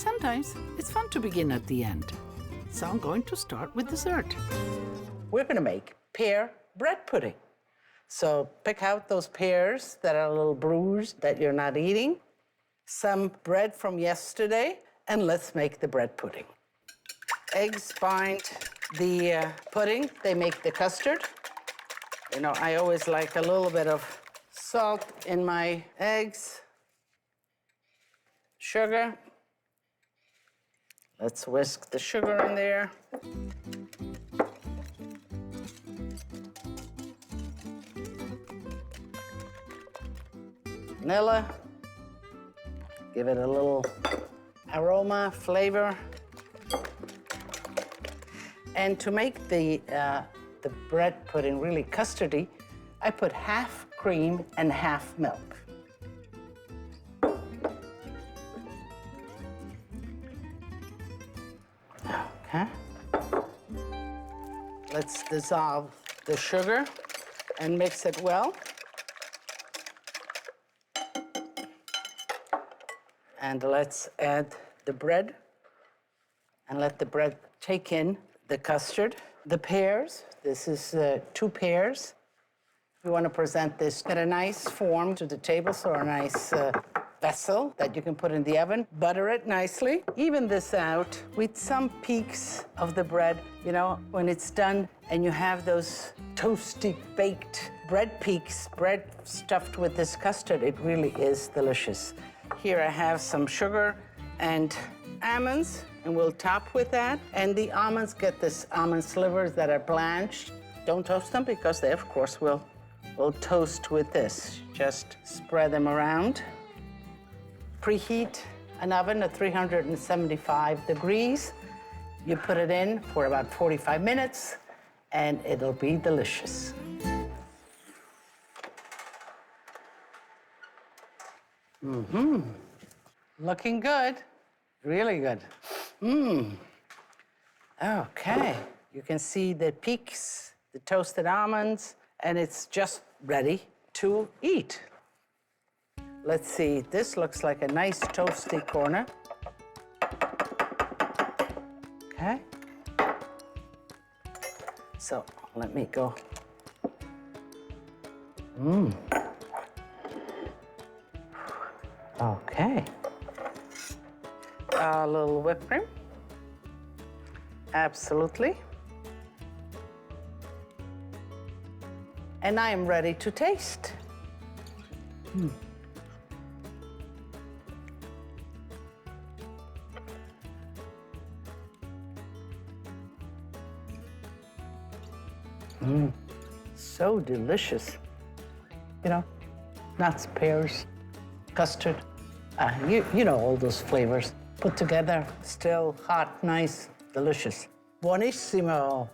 sometimes it's fun to begin at the end. So I'm going to start with dessert. We're going to make pear bread pudding. So pick out those pears that are a little bruised that you're not eating, some bread from yesterday, and let's make the bread pudding. Eggs bind the pudding. They make the custard. You know, I always like a little bit of salt in my eggs. Sugar. Let's whisk the sugar in there. Vanilla. Give it a little aroma, flavor. And to make the bread pudding really custardy, I put half cream and half milk. Okay. Let's dissolve the sugar and mix it well. And let's add the bread and let the bread take in the custard. The pears, this is 2 pears. We want to present this in a nice form to the table, so a nice vessel that you can put in the oven. Butter it nicely. Even this out with some peaks of the bread. You know, when it's done and you have those toasty, baked bread peaks, bread stuffed with this custard, it really is delicious. Here I have some sugar and almonds, and we'll top with that. And the almonds, get this almond slivers that are blanched. Don't toast them because they, of course, will toast with this. Just spread them around. Preheat an oven at 375 degrees. You put it in for about 45 minutes, and it'll be delicious. Mm-hmm. Looking good. Really good. Okay. You can see the peaks, the toasted almonds, and it's just ready to eat. Let's see. This looks like a nice toasty corner. Okay. So let me go. Okay. A little whipped cream. Absolutely. And I am ready to taste. So delicious. You know, nuts, pears, custard. You know all those flavors put together, still hot, nice, delicious. Buonissimo.